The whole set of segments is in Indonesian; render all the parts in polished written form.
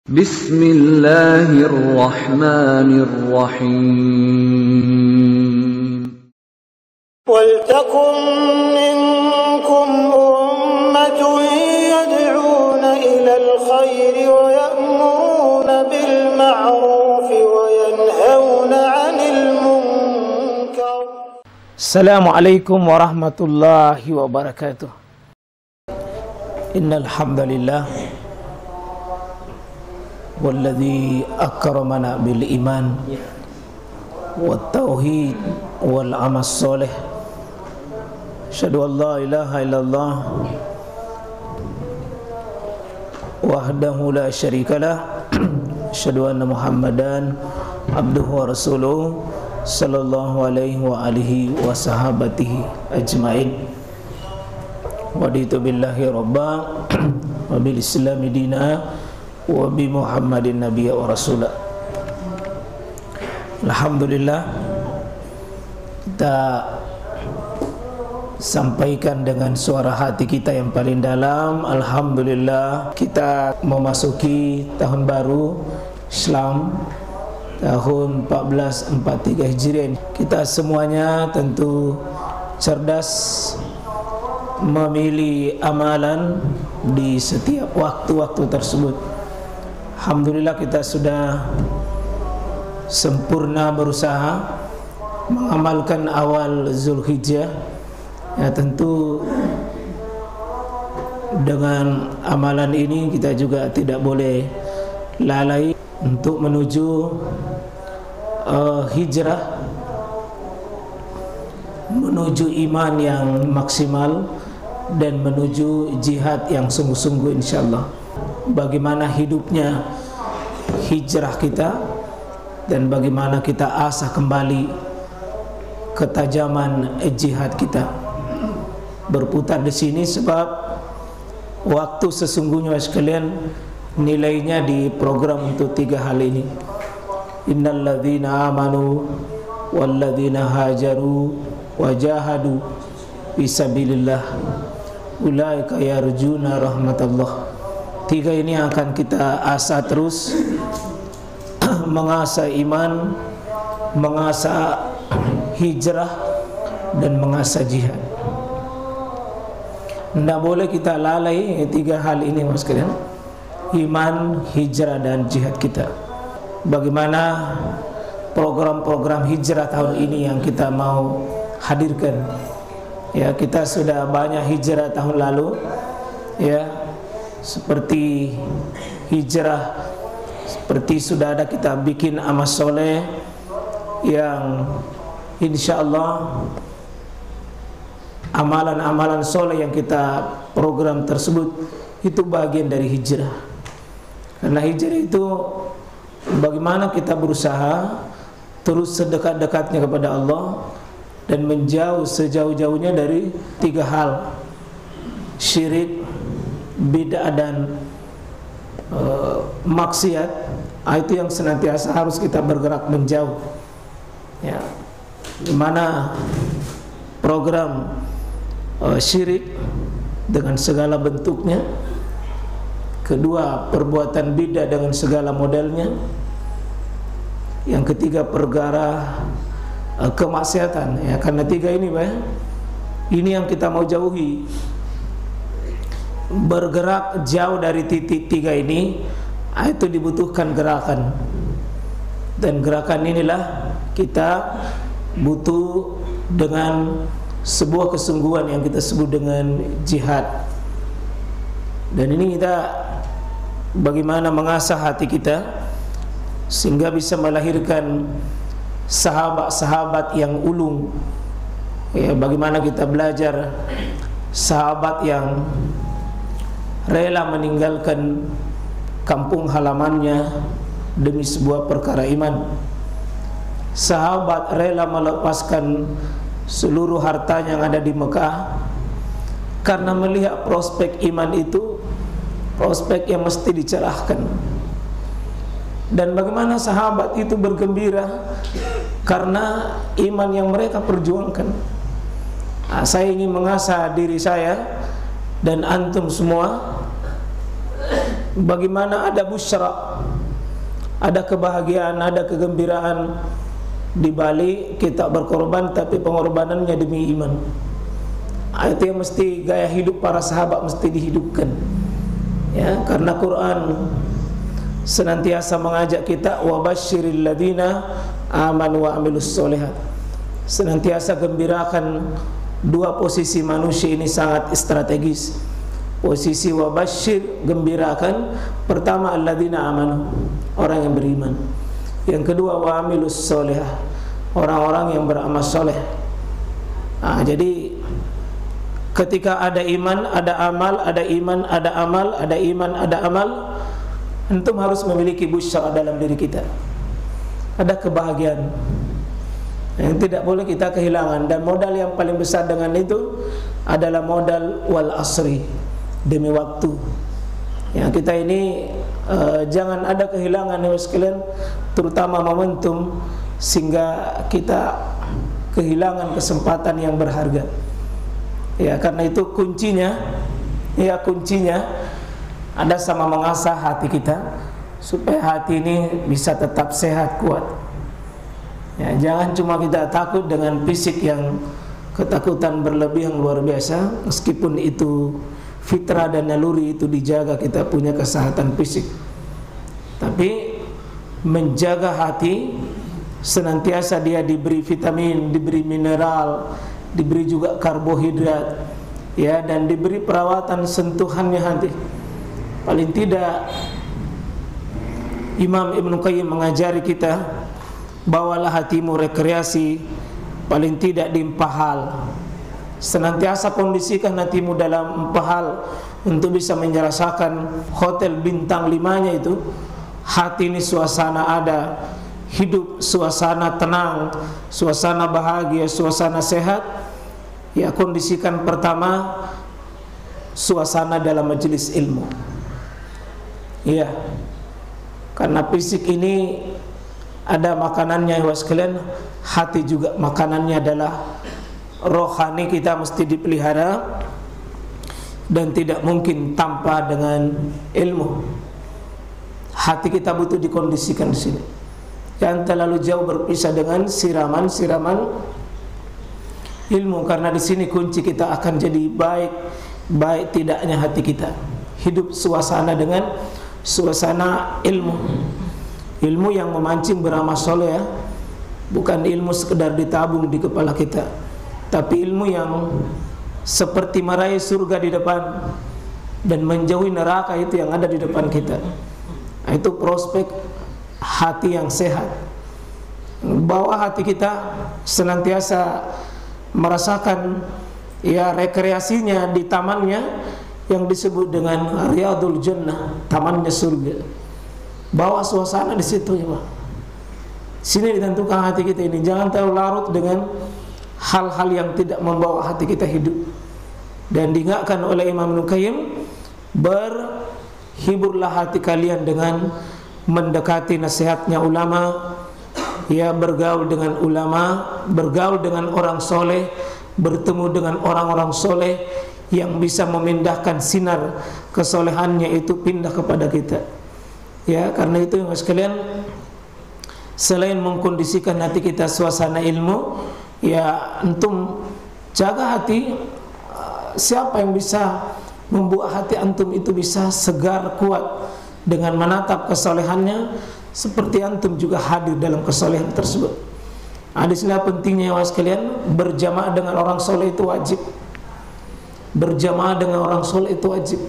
Bismillahirrahmanirrahim. Waltakum minkum ummatun yad'una ilal khairi wa ya'muruna bil ma'rufi wa yanhauna 'anil munkar. Assalamualaikum warahmatullahi wabarakatuh. Innal hamdalillah walladzi akramana bil iman wat tauhid wal amal soleh. Asyhadu an la ilaha illallah wahdahu la syarikalah. Asyhadu anna Muhammadan abduhu wa rasuluh sallallahu alaihi wa alihi wa sahabatihi ajmain. Waditu billahi rabba wa bil islami dina wa bi Muhammadin nabiyya wa rasulah. Alhamdulillah, kita sampaikan dengan suara hati kita yang paling dalam. Alhamdulillah, kita memasuki tahun baru Islam tahun 1443 Hijriah. Kita semuanya tentu cerdas memilih amalan di setiap waktu-waktu tersebut. Alhamdulillah, kita sudah sempurna berusaha mengamalkan awal Zulhijjah. Ya, tentu dengan amalan ini kita juga tidak boleh lalai untuk menuju hijrah, menuju iman yang maksimal dan menuju jihad yang sungguh-sungguh insyaallah. Bagaimana hidupnya hijrah kita dan bagaimana kita asah kembali ketajaman jihad kita. Berputar di sini sebab waktu sesungguhnya sekalian nilainya di program untuk 3 hal ini. Innal ladzina amanu wal ladzina hajaru wajahadu fisabilillah ulaika yarjuna rahmatallah. 3 ini akan kita asah terus, mengasah iman, mengasah hijrah dan mengasah jihad. Tidak boleh kita lalai 3 hal ini mas sekalian, iman, hijrah dan jihad kita. Bagaimana program-program hijrah tahun ini yang kita mau hadirkan? Ya, kita sudah banyak hijrah tahun lalu, ya, seperti hijrah, seperti sudah ada kita bikin amal soleh yang insyaallah amalan-amalan soleh yang kita program tersebut itu bagian dari hijrah. Karena hijrah itu bagaimana kita berusaha terus sedekat-dekatnya kepada Allah dan menjauh sejauh-jauhnya dari 3 hal: syirik, bid'ah dan maksiat. Itu yang senantiasa harus kita bergerak menjauh. Ya, dimana program syirik dengan segala bentuknya, kedua perbuatan bid'ah dengan segala modelnya, yang ketiga perkara kemaksiatan. Ya, karena 3 ini Pak, ini yang kita mau jauhi. Bergerak jauh dari titik 3 ini, itu dibutuhkan gerakan. Dan gerakan inilah kita butuh dengan sebuah kesungguhan yang kita sebut dengan jihad. Dan ini kita bagaimana mengasah hati kita sehingga bisa melahirkan sahabat-sahabat yang ulung. Ya, bagaimana kita belajar sahabat yang rela meninggalkan kampung halamannya demi sebuah perkara iman. Sahabat rela melepaskan seluruh hartanya yang ada di Mekah karena melihat prospek iman itu prospek yang mesti dicerahkan. Dan bagaimana sahabat itu bergembira karena iman yang mereka perjuangkan. Saya ingin mengasah diri saya dan antum semua bagaimana ada busyra, ada kebahagiaan, ada kegembiraan di balik kita berkorban, tapi pengorbanannya demi iman. Itu yang mesti gaya hidup para sahabat mesti dihidupkan. Ya, karena Quran senantiasa mengajak kita wabasyiril ladina amanu wa amilus solihat. Senantiasa gembirakan dua posisi manusia ini sangat strategis. Posisi wabasyir, gembirakan. Pertama alladzina amanu, orang yang beriman. Yang kedua wa amilus solihah, orang-orang yang beramal soleh. Jadi ketika ada iman, ada amal, ada iman, ada amal, ada iman, ada amal, antum harus memiliki busyra dalam diri kita. Ada kebahagiaan yang tidak boleh kita kehilangan, dan modal yang paling besar dengan itu adalah modal wal asri, demi waktu. Ya, kita ini jangan ada kehilangan ya sekalian, terutama momentum, sehingga kita kehilangan kesempatan yang berharga. Ya, karena itu kuncinya ada sama mengasah hati kita supaya hati ini bisa tetap sehat, kuat. Ya, jangan cuma kita takut dengan fisik yang ketakutan berlebih yang luar biasa, meskipun itu fitrah dan naluri, itu dijaga, kita punya kesehatan fisik. Tapi menjaga hati, senantiasa dia diberi vitamin, diberi mineral, diberi juga karbohidrat, ya, dan diberi perawatan sentuhannya hati. Paling tidak Imam Ibn Qayyim mengajari kita, bawalah hatimu rekreasi, paling tidak di 4 hal. Senantiasa kondisikan hatimu dalam 4 hal untuk bisa merasakan hotel bintang 5-nya itu. Hati ini suasana ada, hidup suasana tenang, suasana bahagia, suasana sehat. Ya, kondisikan pertama suasana dalam majelis ilmu. Ya, karena fisik ini ada makanannya ya sekalian, hati juga makanannya adalah rohani, kita mesti dipelihara dan tidak mungkin tanpa dengan ilmu. Hati kita butuh dikondisikan di sini. Jangan terlalu jauh berpisah dengan siraman ilmu, karena di sini kunci kita akan jadi baik tidaknya hati kita. Hidup suasana dengan suasana ilmu yang memancing beramal soleh, ya. Bukan ilmu sekedar ditabung di kepala kita, tapi ilmu yang seperti meraih surga di depan dan menjauhi neraka itu yang ada di depan kita. Itu prospek hati yang sehat. Bahwa hati kita senantiasa merasakan ya rekreasinya di tamannya yang disebut dengan Riyadul Jannah, tamannya surga. Bawa suasana di situ ya, Pak. Sini ditentukan hati kita ini. Jangan terlalu larut dengan hal-hal yang tidak membawa hati kita hidup. Dan diingatkan oleh Imam Ibn Qayyim, berhiburlah hati kalian dengan mendekati nasihatnya ulama, ya, bergaul dengan ulama, bergaul dengan orang soleh, bertemu dengan orang-orang soleh yang bisa memindahkan sinar kesolehannya itu pindah kepada kita. Ya, karena itu Mas sekalian, selain mengkondisikan hati kita suasana ilmu, ya, antum jaga hati. Siapa yang bisa membuat hati antum itu bisa segar, kuat dengan menatap kesolehannya, seperti antum juga hadir dalam kesolehan tersebut. Di sini pentingnya Mas sekalian, berjamaah dengan orang soleh itu wajib. Berjamaah dengan orang soleh itu wajib.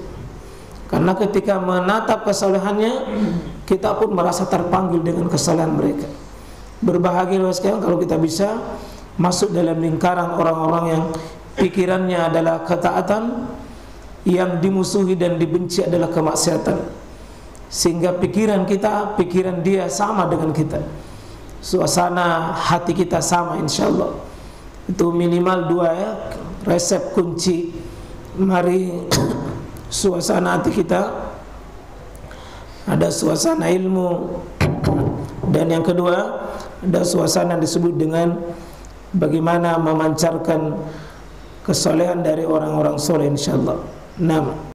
Karena ketika menatap kesolehannya, kita pun merasa terpanggil dengan kesolehan mereka. Berbahagia sekalian kalau kita bisa masuk dalam lingkaran orang-orang yang pikirannya adalah ketaatan, yang dimusuhi dan dibenci adalah kemaksiatan. Sehingga pikiran kita, pikiran dia sama dengan kita. Suasana hati kita sama, insya Allah. Itu minimal 2 ya, resep kunci. Mari suasana hati kita ada suasana ilmu, dan yang kedua ada suasana yang disebut dengan bagaimana memancarkan kesolehan dari orang-orang soleh, insyaallah. 6.